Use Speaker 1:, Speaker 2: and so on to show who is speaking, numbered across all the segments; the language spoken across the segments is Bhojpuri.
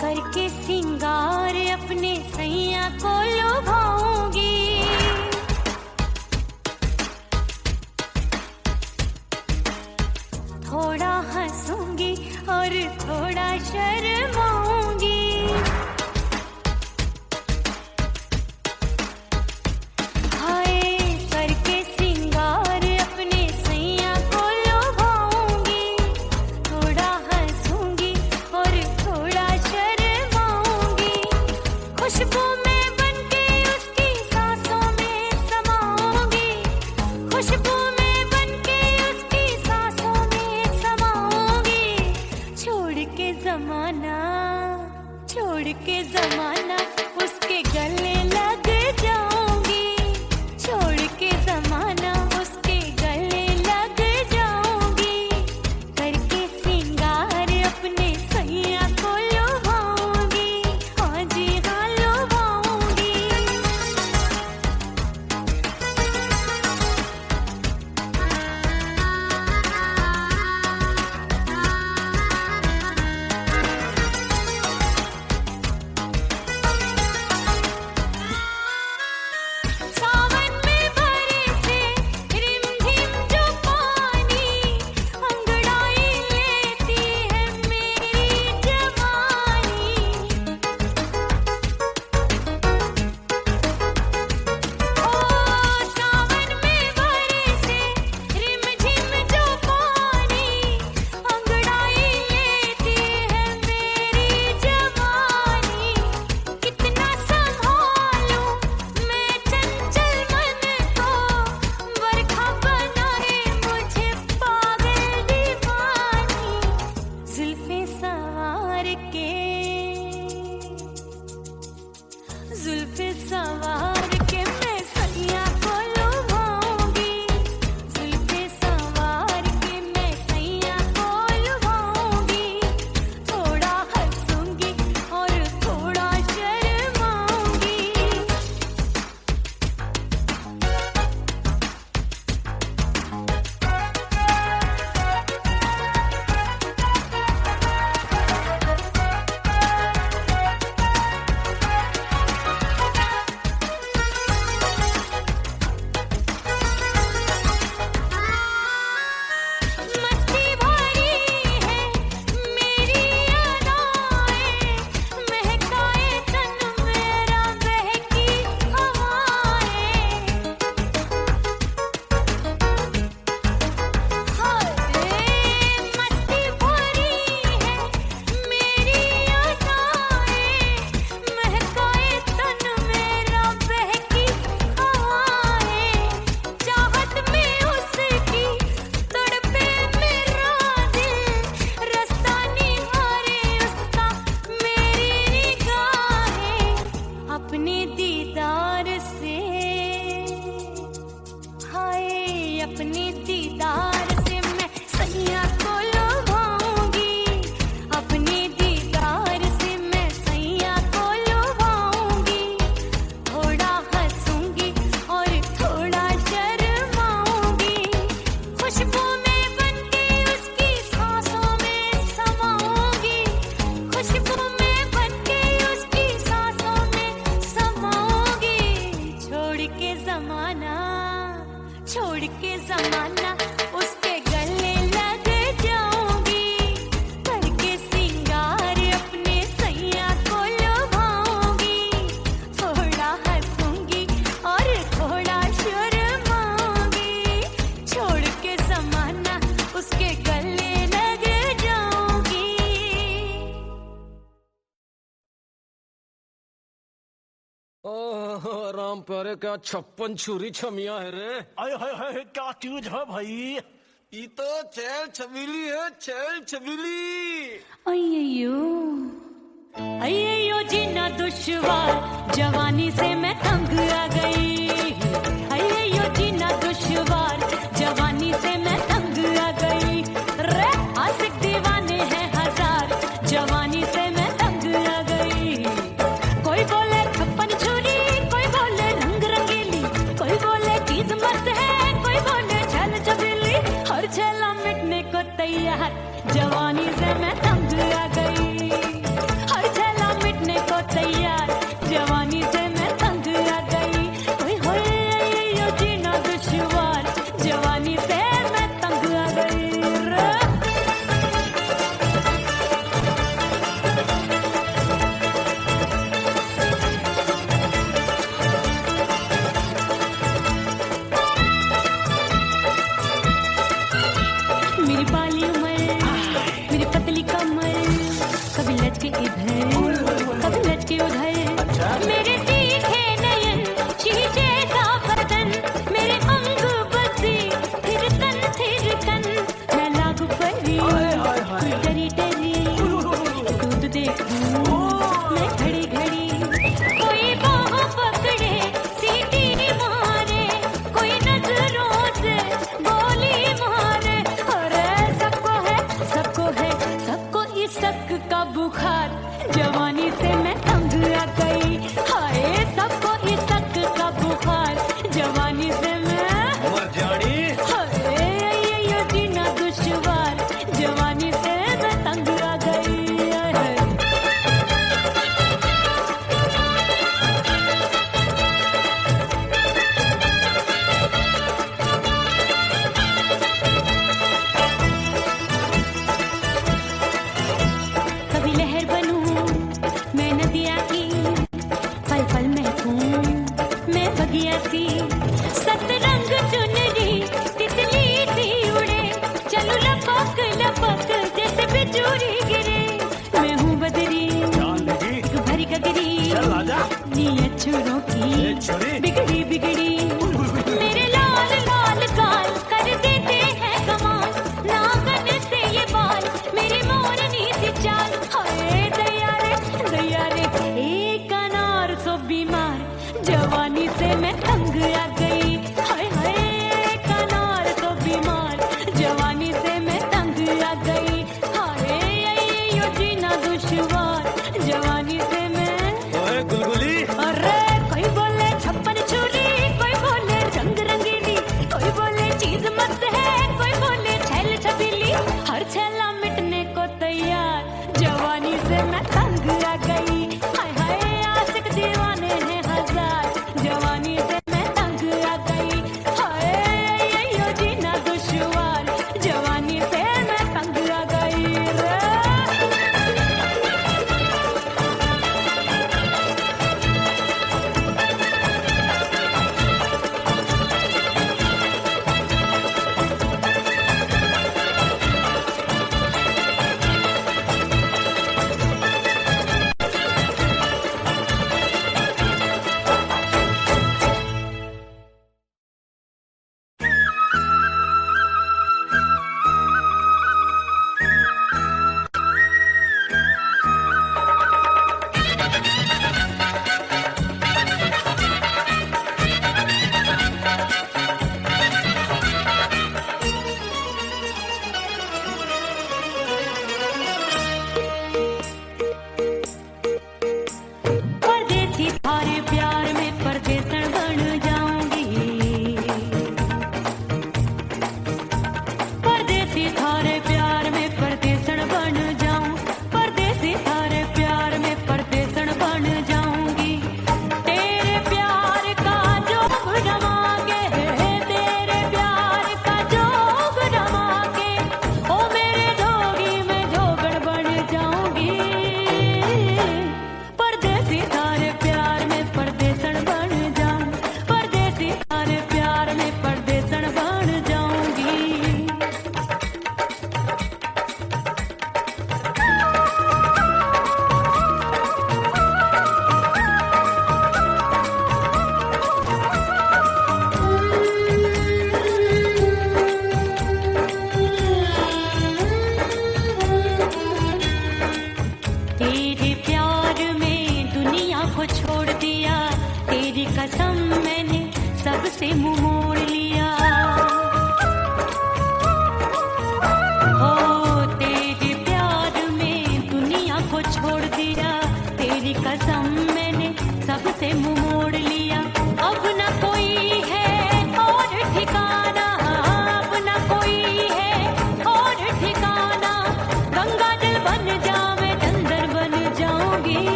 Speaker 1: करके सिंगार अपने सैया को लुभाऊंगी, थोड़ा हंसूंगी और थोड़ा शर्माऊंगी। हाय करके सिंगार अपने सैया को लुभाऊंगी, थोड़ा हंसूंगी और थोड़ा शर्माऊंगी। खुशबू में बनके उसकी सांसों में समाऊंगी, खुशबू में बनके उसकी सांसों में समाऊंगी। छोड़ के जमाना उसके गले लग जाऊंगी, छोड़ के जमाना उसके गले लग जाऊंगी। करके सिंगार अपने सैया को लुभाऊंगी, हाँ जी हाँ लुभाऊंगी। सावन में बरसे रिमझिम जो पानी, अंगड़ाई लेती है मेरी जवानी। ओ सावन में बरसे रिमझिम जो पानी, अंगड़ाई लेती है मेरी जवानी। कितना संभालूं मैं चंचल मन को, बरखा बनाए मुझे पागल दीवानी। जुल्फे सवार के मैं सैया को लुभाऊंगी, जुल्फे सवार के मैं सैया को लुभाऊंगी। थोड़ा हंसूंगी और थोड़ा शर्माऊंगी। मस्ती भरी है मेरी अदाएं, महकाए तन मेरा बहकी हवाएं। हाय मस्ती भरी है मेरी अदाएं, महकाए तन मेरा बहकी हवाएं। चाहत में उसकी तड़पे मेरा दिल, रास्ता निहारे उसका मेरी निगाहें। अपने दीदार से हाय अपने दीदार से मैं सैया को लुभाऊंगी, अपने दीदार से मैं सैया को लुभाऊंगी। थोड़ा हंसूंगी और थोड़ा शर्माऊंगी। खुशबू में बनके उसकी सांसों में समाऊंगी, खुशबू में बनके उसकी सांसों में समाऊंगी। छोड़ के जमाना उसके गले लग जाऊंगी। करके सिंगार अपने सैया को लुभाऊंगी, थोड़ा हंसूंगी और थोड़ा शर्माऊंगी। छोड़ के जमाना उसके गले लग जाऊंगी।
Speaker 2: ओह राम प्यारे, क्या 56 छुरी छमिया है रे।
Speaker 3: हाय हाय हाय क्या चीज है भाई।
Speaker 2: ये तो चैल छबीली है, चैल छबीली।
Speaker 1: अय्यो जीना दुश्वार, जवानी से मैं तंग आ गई। अय्यो जीना दुश्वार, जवानी से मैं तंग आ गई। रे आशिक दीवाने हैं हजार, तैयार, जवानी से मैं तंग आ गई। हर झेला मिटने को तैयार, जवानी से मैं तंग आ गई। ओए होए यो जीना दुश्वार, जवानी से मैं तंग आ गई रे। मेरी बाली उम्र, मेरी पतली कमर, कभी लचके इधर कभी लचके उधर। मेरे तीखे नयन, शीशे का बदन, मेरे अंग बसी थिरकन। मैं लागू परी, डरी डरी, दूध देखूं मैं घड़ी घड़ी। कोई बाहों पकड़े, सीटी मारे, कोई नजरों से गोली मारे। अरे सबको इसक का बुखार, जवानी से मैं तंग आ गई। हाय सबको इसक का बुखार, जवानी से मैं
Speaker 2: मर जानी।
Speaker 1: हाय ये जीना दुश्वार, जवानी से मैं तंग आ गई। हाय। कभी लहर बनूं मैं नदिया की, पल पल महकूं मैं बगिया सी। सतरंग चुनरी तितली सी उड़े, चलूं लपक लपक जैसे बिजूरी गिरे। मैं हूँ बदरी
Speaker 3: जान लगी
Speaker 1: भरी गगरी,
Speaker 3: चल आजा
Speaker 1: नीयत छुरों की
Speaker 3: ए छोरी
Speaker 1: बिगड़ी बिगड़ी। मेरे लाल लाल गाल कर देते हैं कमाल, नागन से ये बाल मेरी मोरनी सी चाल। हाय दया रे एक अनार सो बीमार, जवानी से मैं तंग आ गई। हाय हाय एक अनार सो बीमार, जवानी से मैं तंग आ गई। हाय यो जीना दुश्वार, जवानी से मैं।
Speaker 2: ओए गुलगुली,
Speaker 1: अरे कोई बोले छप्पन छुरी, कोई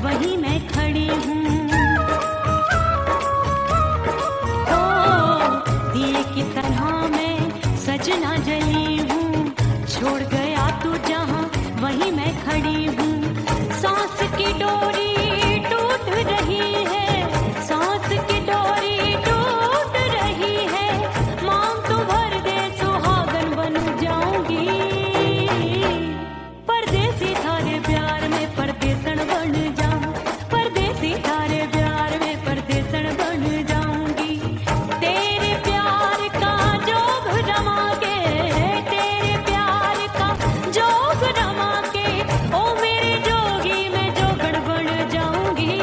Speaker 1: वहीं मैं खड़ी हूँ। ओ दिए की तरह मैं सजना जली हूँ, छोड़ गया तू जहाँ वहीं मैं खड़ी हूँ। सांस की डोरी टूट रही है, सांस की डोरी टूट रही है, मांग तू भर दे सुहागन बन जाऊंगी। परदेसी थारे प्यार में परदेसन बन जाऊं, परदेसी थारे प्यार में परदेसन बन जाऊंगी। तेरे प्यार का जोग रमा के, तेरे प्यार का जोग रमा के, ओ मेरे जोगी मैं जोगड़ बन जाऊंगी।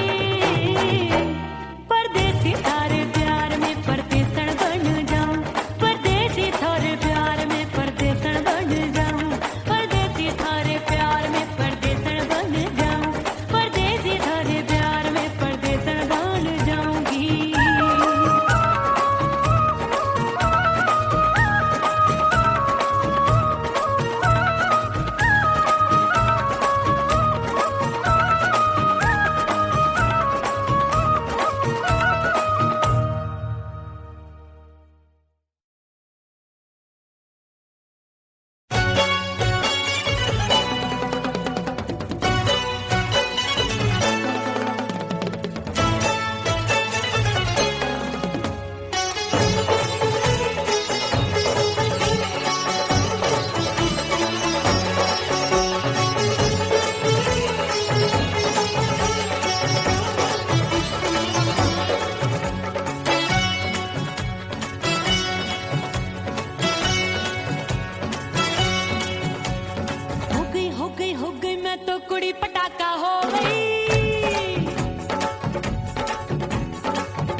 Speaker 1: परदेसी थारे प्यार में परदेसन बन जाऊं, परदेसी थारे प्यार में परदेसन बन जाऊं, परदेसी थारे प्यार में परदेसन बन जाऊं, परदेसी थारे प्यार में परदेसन बन जाऊंगी। हो गई मैं तो कुड़ी पटाखा हो गई।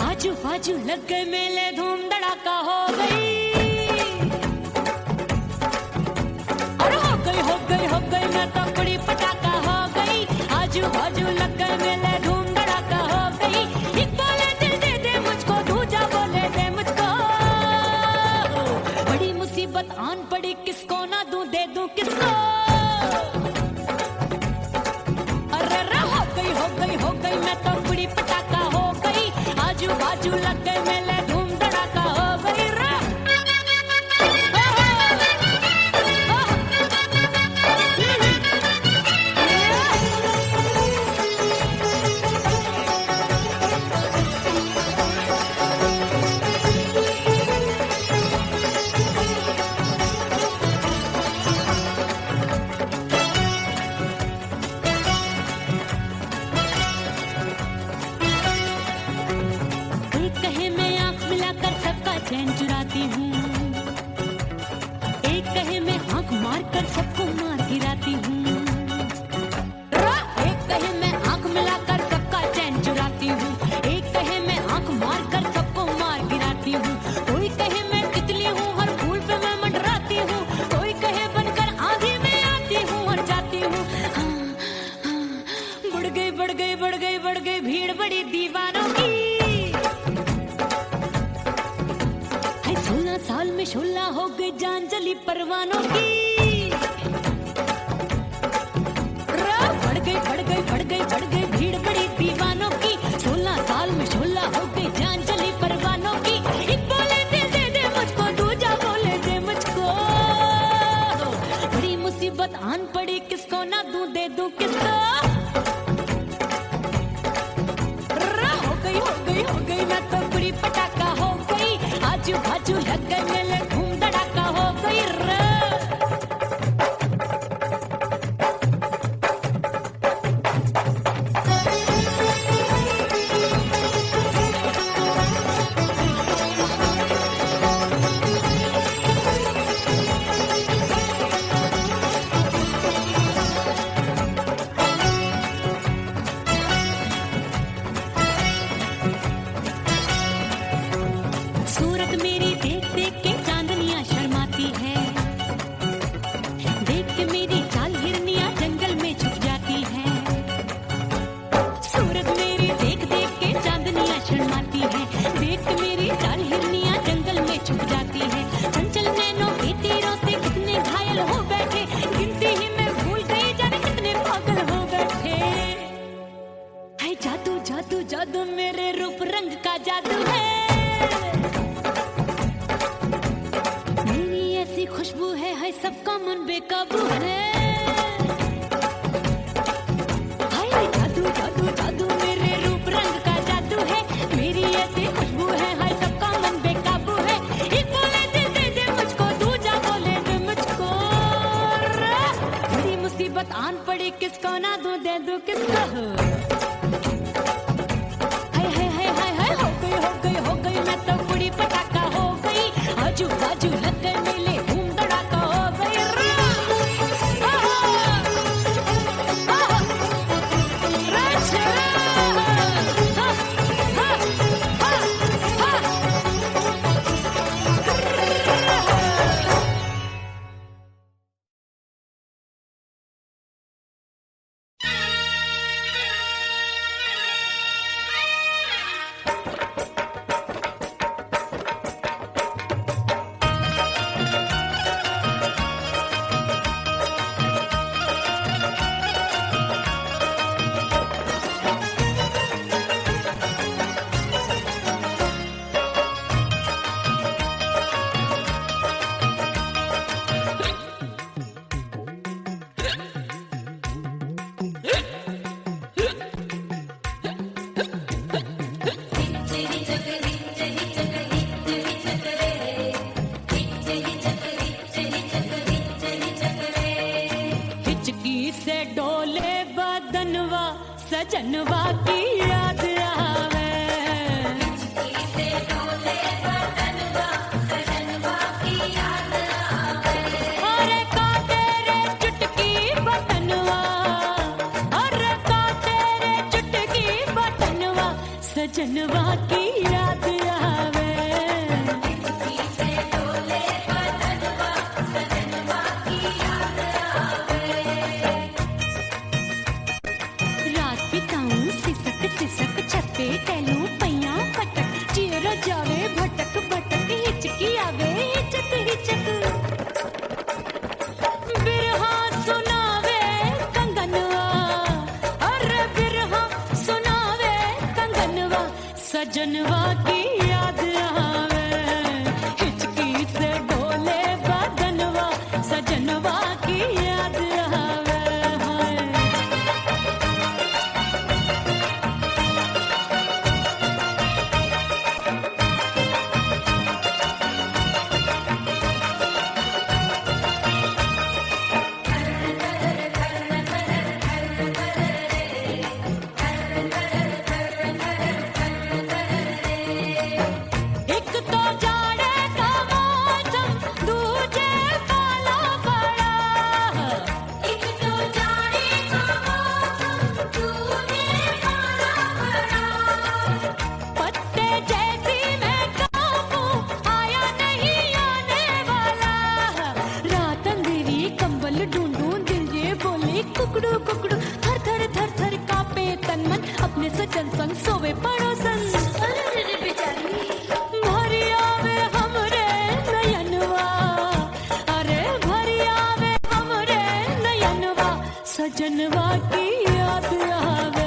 Speaker 1: आजू बाजू लग गए मेले धूम धड़ाका हो गई। अरे हो गई मैं तो कुड़ी पटाखा हो गई। आजू बाजू लग गए मेले धूम धड़ाका हो गई। एक बोले दिल दे दे मुझको, दूजा बोले दे मुझको। बड़ी मुसीबत आन पड़ी, किसको ना दूं दे दूं किसको। हो गई मैं तो कुड़ी पटाखा हो गई। आजू बाजू लग गए मेले धूम धड़ाका हो गई रे। चैन चुराती हूँ, एक कहे मैं आंख मार कर सबको मार गिराती हूँ। एक कहे मैं आंख मिलाकर सबका चैन चुराती हूँ, एक कहे मैं आंख मार कर सबको मार गिराती हूँ। कोई कहे मैं तितली हूँ, हर फूल पे मैं मंडराती हूँ। कोई कहे बनकर आंधी में आती हूँ और जाती हूँ। बढ़ गई भीड़ बड़ी दीवानों की। 16 साल में शोला हो गई जान जली परवानों की। बढ़ गई भीड़ बड़ी दीवानों की। 16 साल में शोला हो गई जान जली परवानों की। एक बोले दिल दे दे मुझको, दूजा बोले दे मुझको। बड़ी मुसीबत आन पड़ी, किसको ना दूं दे दूं किसको। हो गई मैं तो कुड़ी पटाखा हो गई। आजू बाजू लग गए मेले धूम धड़ाका हो गई रे। जादू मेरे रूप रंग का जादू है। मेरी ऐसी खुशबू है सबका मन बेकाबू है। हाय जादू जादू जादू मेरे रूप रंग का जादू है। मेरी ऐसी खुशबू है सबका मन बेकाबू है। एक बोले दे दे मुझको, दूजा बोले दे मुझको। बड़ी मुसीबत आन पड़ी, किसको ना दूं दे दूं किसको। हो गई मैं तो बुढ़ी पटाखा हो गई। आजू बाजू लग गए मेले, धूम धड़ाका हो गई। सजनवा की याद आवे। अरे का तेरे चुटकी बटनवा, अरे का तेरे चुटकी बटनवा, सजनवा की याद आवे। सिसक छते टैलू पैया पटक, चेहरा जावे भटक भटक, हिचकी आवे हिचक हिचक। बिरहा सुनावे कंगनवा, अरे बिरहा सुनावे कंगनवा, सजनवा की याद आवे। हिचकी से डोले बदनवा, सजनवा की याद आवे। कुकड़ू कुकड़ू थर थर थर थर कापे तन मन, अपने सजन संग सोवे पड़ोसन। भरी आवे हमरे नयनवा, अरे भरी आवे हमरे नयनवा, सजनवा की याद आवे।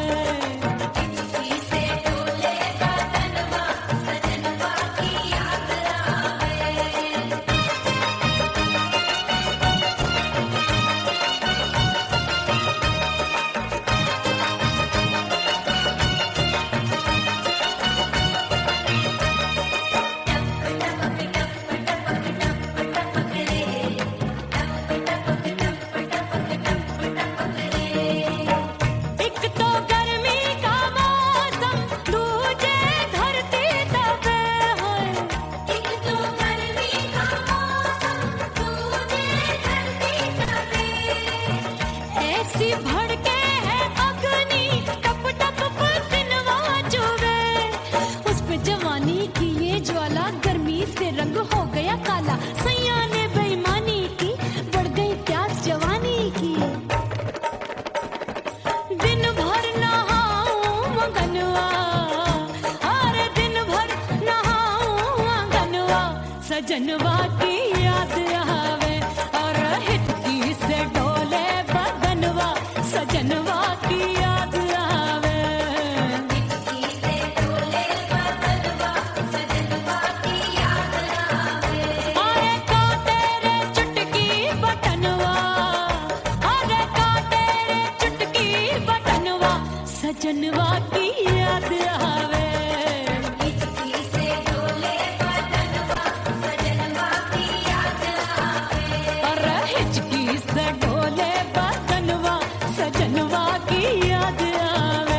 Speaker 1: सजनवा की याद आवे और हिचकी से डोले बदनवा, सजनवा की याद आवे। सजनवा की याद आवे।
Speaker 4: हिचकी से डोले बदनवा सजनवा की याद आवे।
Speaker 1: अरे हिचकी से डोले बदनवा सजनवा की याद आवे।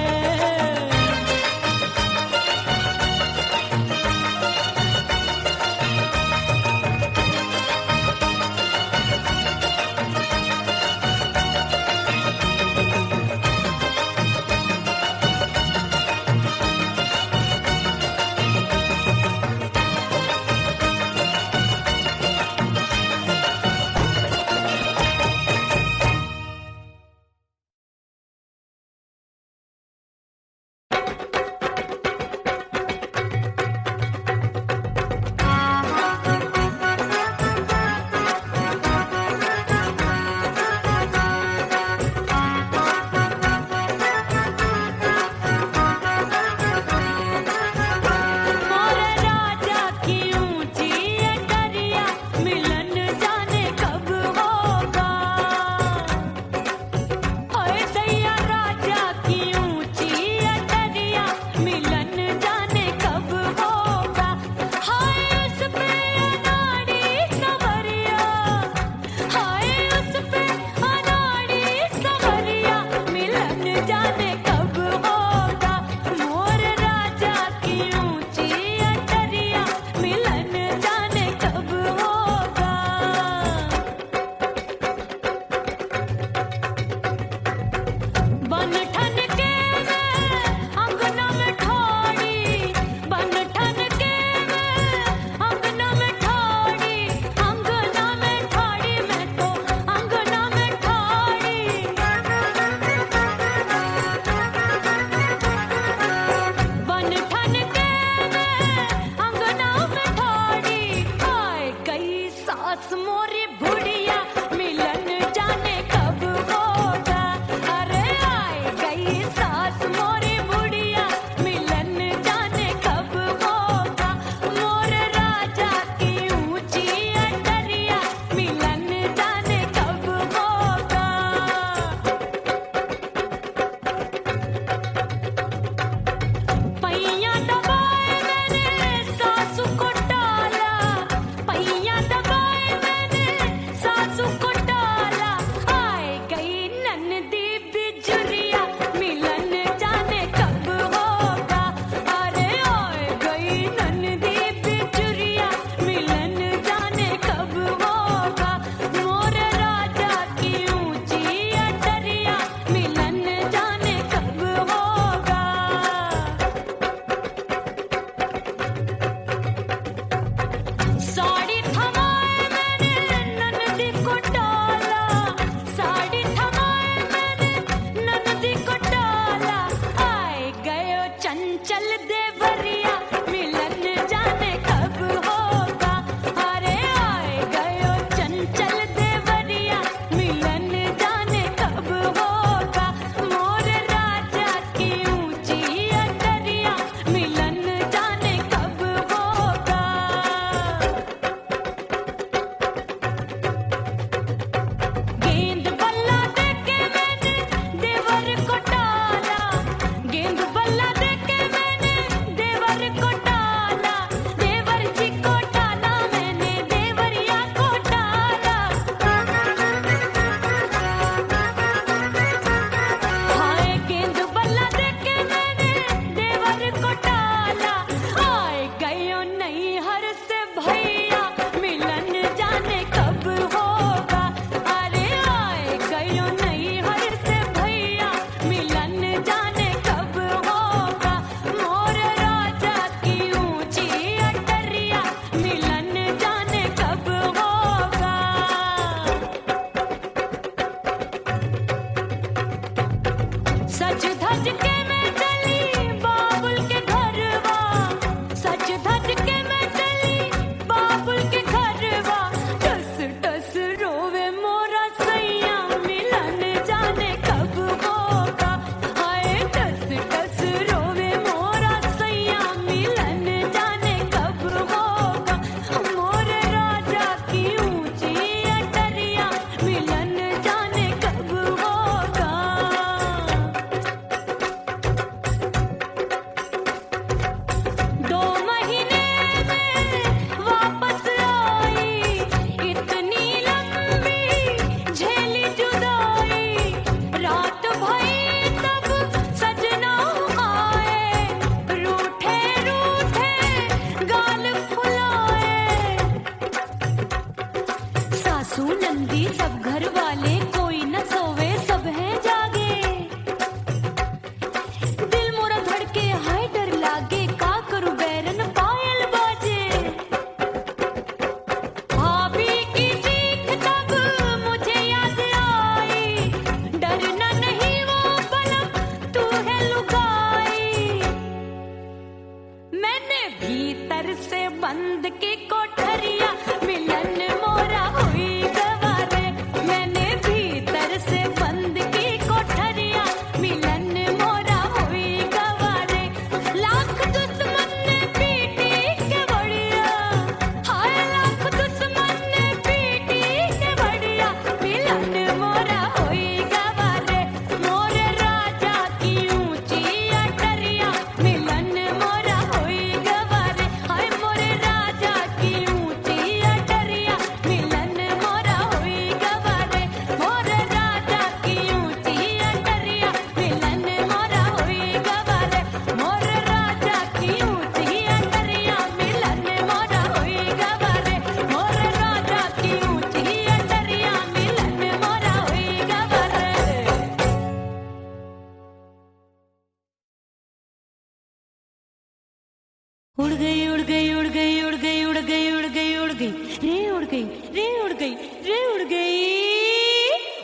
Speaker 1: उड़ गई उड़ गई उड़ गई उड़ गई उड़ गई उड़ गई उड़ गई रे उड़ गई रे उड़ गई रे उड़ गई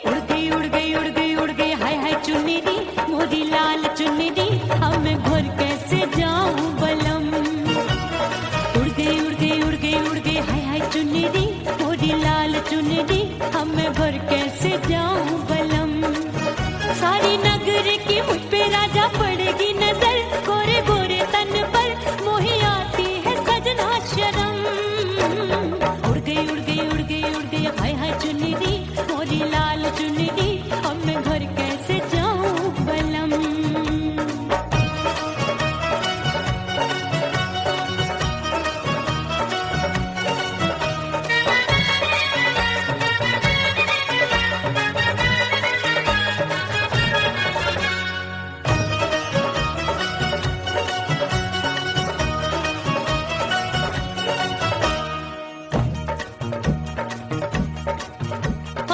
Speaker 1: उड़ गई उड़ गई उड़ गई उड़ गई हाय हाय चुन्नी दी मोरी लाल चुन्नी दी अब मैं घर कैसे जाऊं बलम उड़ गई उड़ गई उड़ गई उड़ गई हाय हाय चुन्नी दी मोरी लाल चुन्नी दी अब मैं घर कैसे जाऊं बलम सारी नगर की मुझ पे राजा पड़ेगी नजर गोरे गोरे तन पर मोही आती है सजना शर्म उड़ गई उड़ गई उड़ गई उड़ गई हाय हाय चुन्नी दी मोरी लाल चुन्नी दी अब मैं घर कैसे जाऊं बलम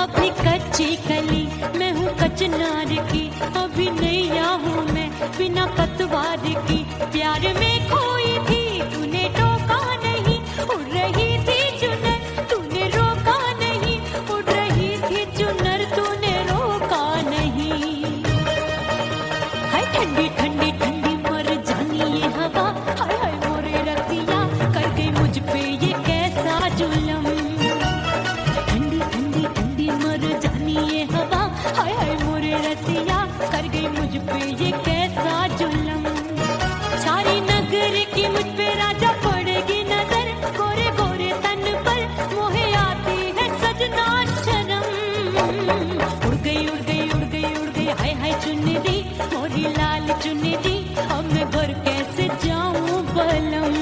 Speaker 1: अभी कच्ची कली मैं हूँ कचनार की अभी नैया हूँ मैं बिना पतवार की प्यार में खोई थी तूने टोका नहीं उड़ रही थी चुनर तूने रोका नहीं उड़ रही थी चुनर तूने रोका नहीं हाय ठंडी ठंडी ठंडी मर जानी ये हवा हाय हाय मोरे रसिया कर गई मुझ पे ये कैसा जुलम ठंडी ठंडी ठंडी मर जानी ये हवा हाय हाय मोरे रसिया कर गई मुझ पे ये कैसा जुलम सारी नगर की मुझ पे राजा पड़ेगी नजर गोरे गोरे तन पर मोहे आती है सजना शर्म उड़ गई उड़ गई उड़ गई उड़ गई हाय हाय चुन्नी दी मोरी लाल चुन्नी दी अब मैं घर कैसे जाऊं बलम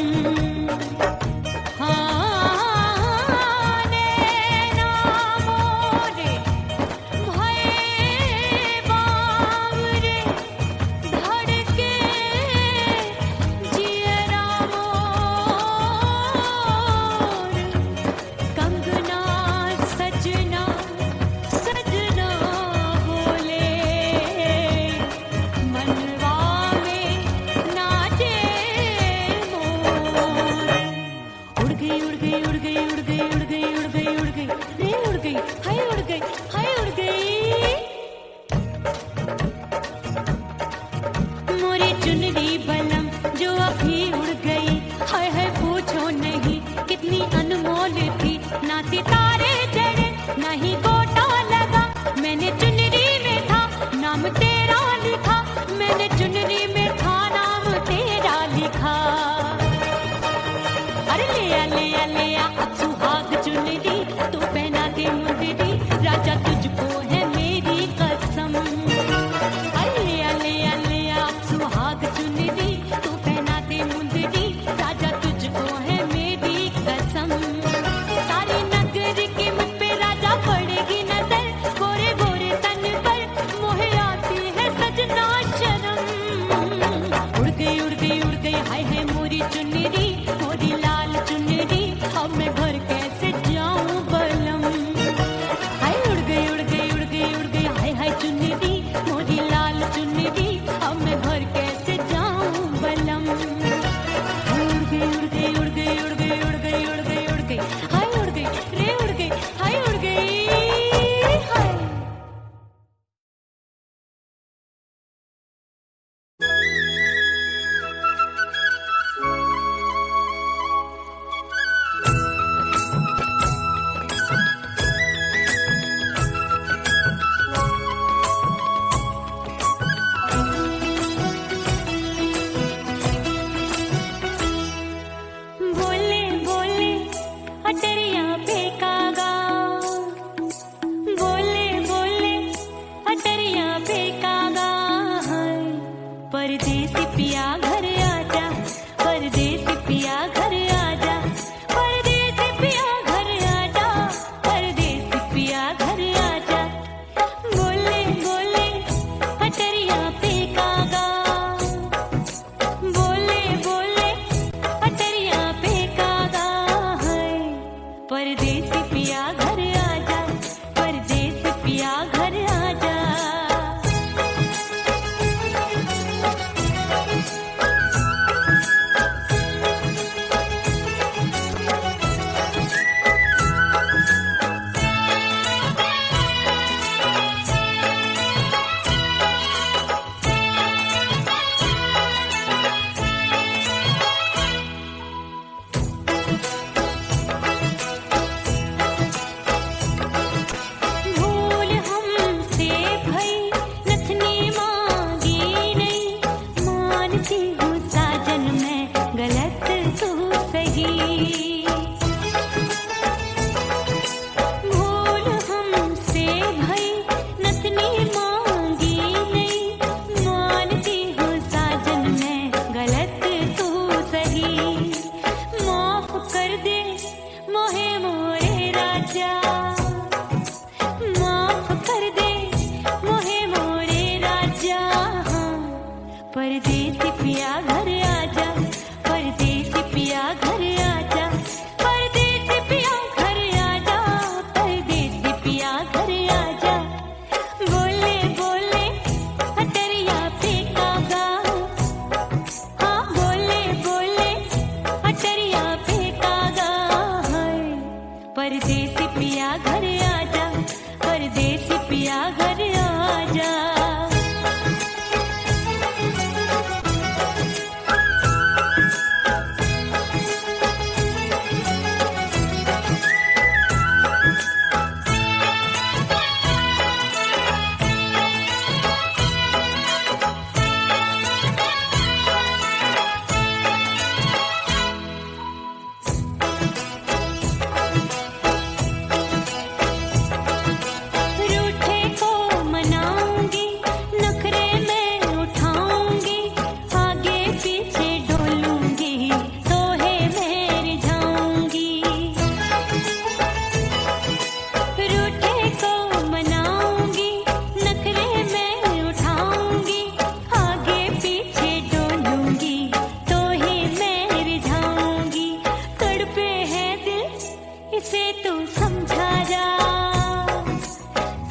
Speaker 1: चुनरी बलम जो अभी उड़ गई हाय हाय पूछो नहीं कितनी अनमोल थी ना सितारे जड़े ना ही गोटा लगा मैंने चुनरी में था नाम तेरा लिखा मैंने चुनरी में था नाम तेरा लिखा अरे ले आ अब सुहाग चुनरी तू पहना दे मुंदरी राजा तुझको है मेरी कसम सुहाग चुनरी तू पहना दे मुंदरी राजा तुझको है मेरी कसम सारी नगर की मुझ पे राजा पड़ेगी नजर गोरे गोरे तन पर मोहे आती है सजना शर्म उड़ गई उड़ गई उड़ गई हाय हाय मोरी चुनरी मोरी लाल चुनरी अब मैं घर कैसे जाऊं बलम हाय उड़ गई उड़ गई उड़ गई उड़ गई हाय हाय चुनरी मोरी लाल चुनरी अब मैं घर कैसे जाऊं बलम उड़ गई उड़ गई उड़ गई उड़ गई उड़ गई उड़ गई उड़ गई हाय उड़ गई रे उड़ गई हाय उड़ गई हाय बोले बोले अटरिया फेंकागा बोले बोले अटरिया फेंकागा परदेसी पिया घर आजा परदेसी पिया घर आजा परदेसी पिया घर आजा परदेसी पिया घर आजा बोले बोले अटरिया फेंकागा बोले बोले अटरिया फेंकागा है परदेसी पिया घर आजा परदेसी पिया घर आजा परदेसी पिया घर आजा, परदेसी पिया घर आजा, परदेसी पिया घर आजा, परदेसी पिया घर आजा। बोले बोले अटरिया पे कागा, हाँ बोले बोले अटरिया पे कागा है। परदेसी पिया घर आजा, परदेसी पिया घर आजा। रूठे को मनाऊंगी, नखरे में उठाऊंगी, आगे पीछे डोलूंगी, तोहे में रिझाऊंगी। रूठे को मनाऊंगी, नखरे में उठाऊंगी, आगे पीछे डोलूंगी, तोहे में रिझाऊंगी। तड़पे है दिल इसे तू समझा जा,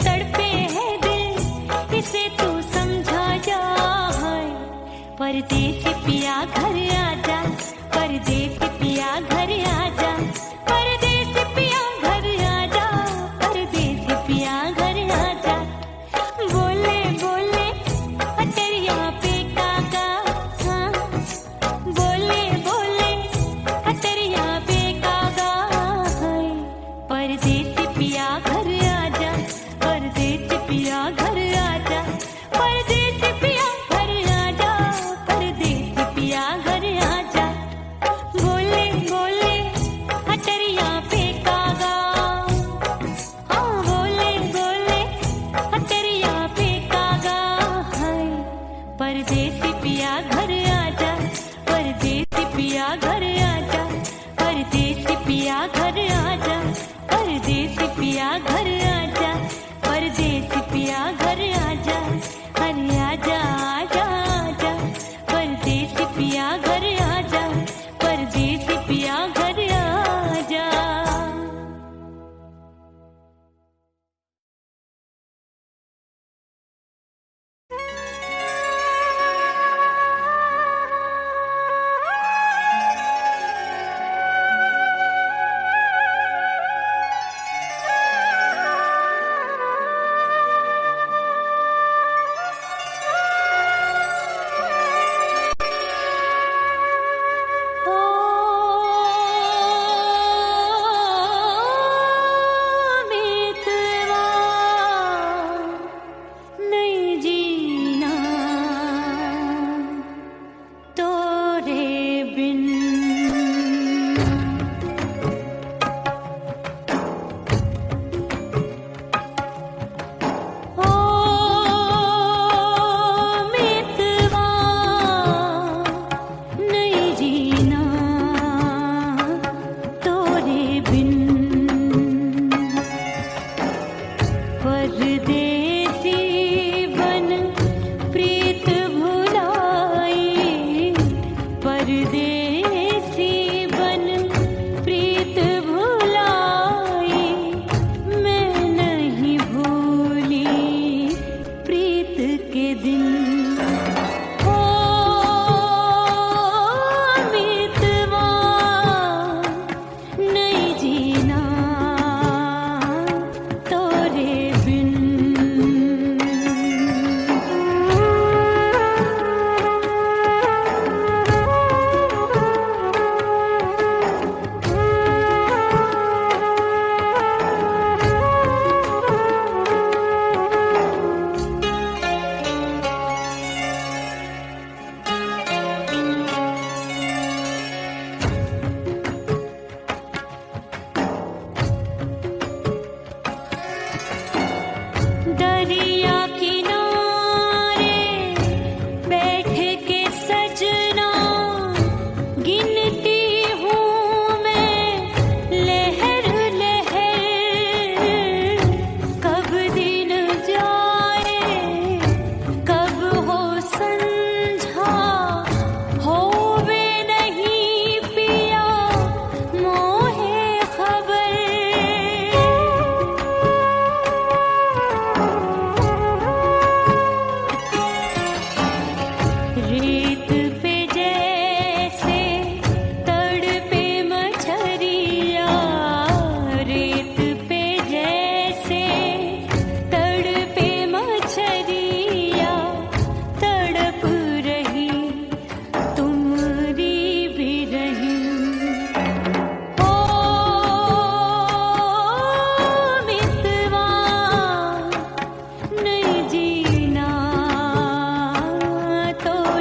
Speaker 1: तड़पे है दिल इसे तू समझा जा। हाय परदेसी पिया घर आजा, परदेसी पिया घर आजा, परदेसी पिया घर आजा, परदेसी पिया घर आजा। बोले बोले अटरिया पे कागा, हाँ बोले बोले अटरिया पे कागा है। परदेसी पिया घर आजा, परदेसी पिया घर आजा, परदेसी पिया घर आजा, परदेसी पिया घर आजा। बोले बोले अटरिया पे कागा, हाँ बोले बोले अटरिया पे कागा है। परदेसी पिया घर आजा, परदेसी पिया घर आजा, परदेसी पिया घर आजा, परदेसी पिया घर आजा, परदेसी पिया घर आजा। अरे आजा आजा आजा, परदेसी पिया घर आजा, परदेसी पिया घर आजा।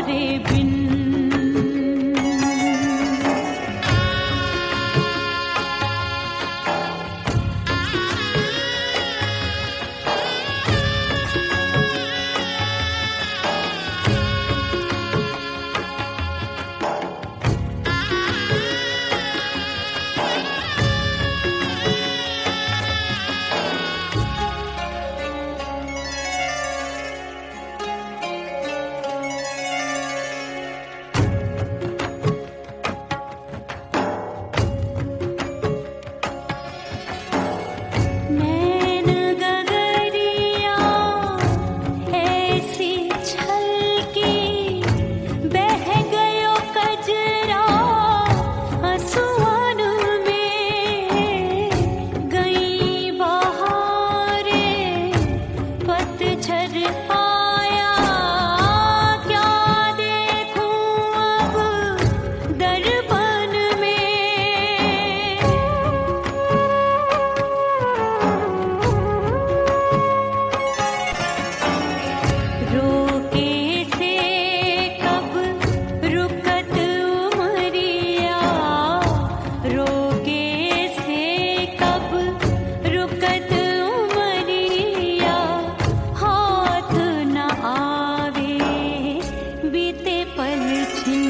Speaker 1: तोरे बिन। नैन गगरिया ऐसी छलकी, बह गयो कजरा आंसुअन में। गई बहारे पतझर आया, क्या देखूं अब दर्पण में। रोके से कब रुकत उमरिया, रोके से कब रुकत उमरिया। हाथ न आवे बीते पल छिन,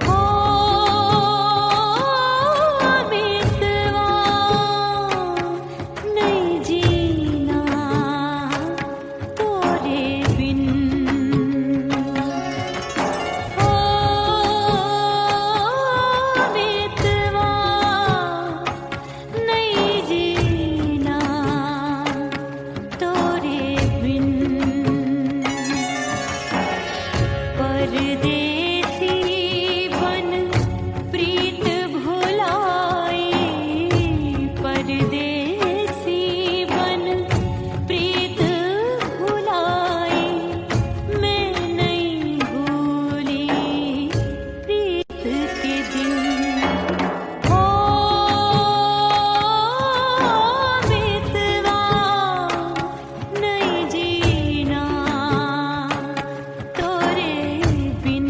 Speaker 1: हो मितवा नहीं जीना तोरे बिन। ओ मितवा नहीं जीना तोरे बिन। परदेसी बन प्रीत भुलाई, परदेसी बन प्रीत भुलाई। मैं नहीं भूली प्रीत के दिन। ओ मितवा नहीं जीना तोरे बिन।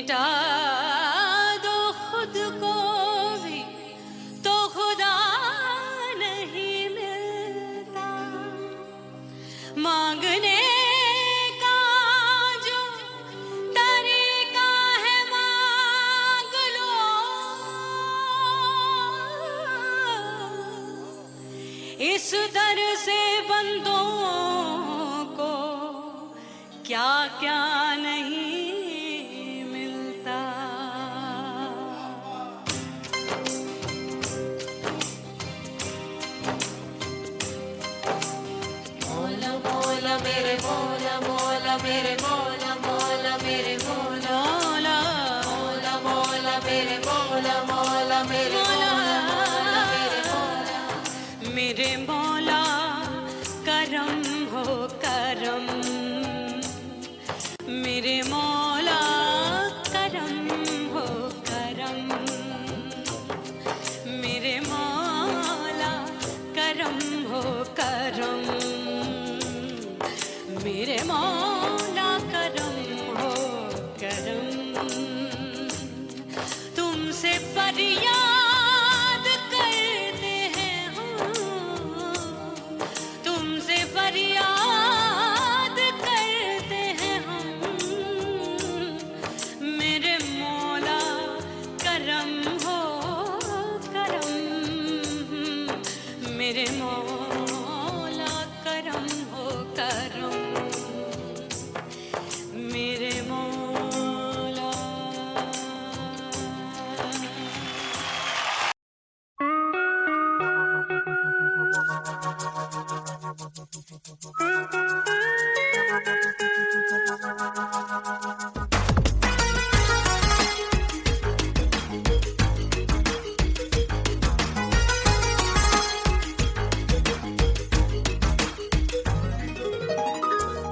Speaker 1: मिटा दो खुद को भी तो खुदा नहीं मिलता। मांगने का जो तरीका है मांग लो, इस दर से बंदों को क्या क्या नहीं मिलता। मौला मौला मेरे मौला मौला मेरे मौला मौला मेरे मौला मौला मौला मेरे मौला मौला मेरे मौला मेरे मौला मेरे मौला करम हो करम, मेरे मौला करम हो करम, मेरे मौला करम हो करम, मेरे मौला करम हो करम। तुमसे फरियाद करते हैं हम, तुमसे फरियाद करते हैं हम, मेरे मौला करम हो करम, मेरे मौला करम हो करम, मेरे मौला।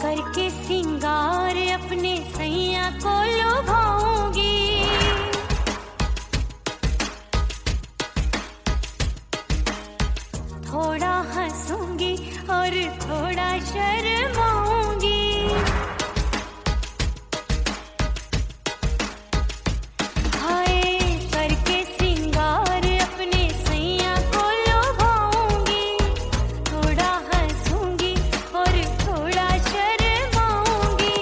Speaker 1: करके सिंगार अपने सैया को लुभाऊंगी, थोड़ा हंसूंगी और थोड़ा शर्माऊंगी। हाय करके सिंगार अपने सैया को लुभाऊंगी, थोड़ा हंसूंगी और थोड़ा शर्माऊंगी।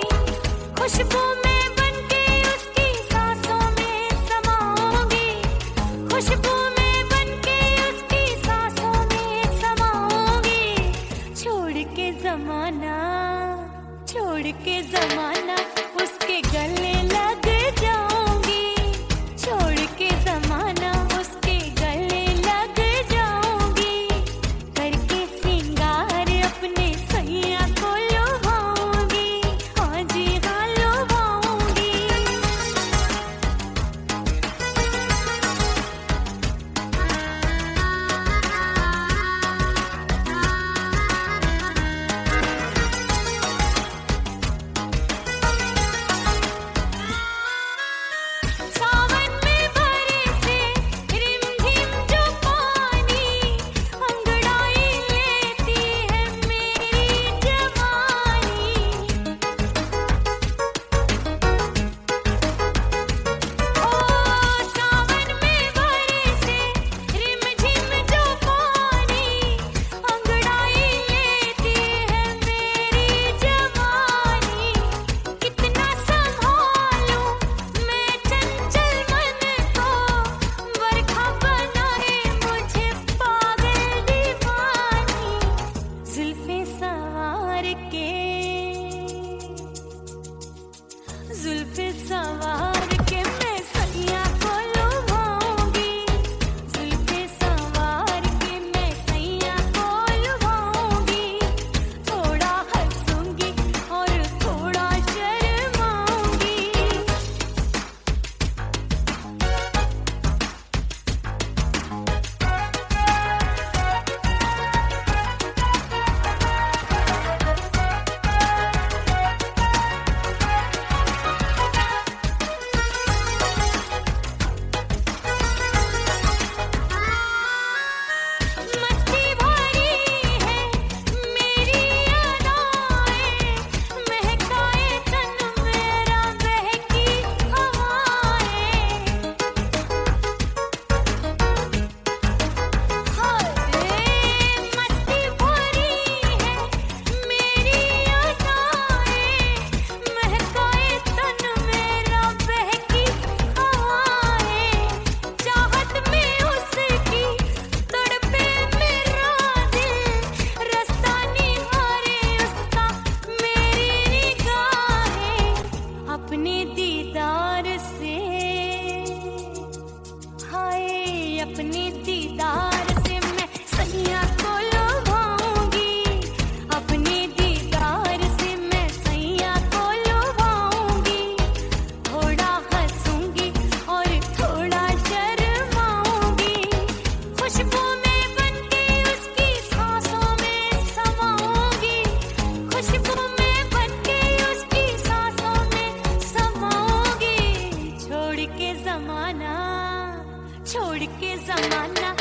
Speaker 1: खुशबू में बनके उसकी सांसों में समाऊंगी, खुशबू में बनके उसकी सांसों में समाऊंगी। छोड़ के जमाना उसके गले लग जाऊंगी, छोड़ के जमाना उसके गले लग जाऊंगी। करके सिंगार अपने सैया को लुभाऊंगी, हाँ जी हाँ लुभाऊंगी। के जमाना, छोड़ के जमाना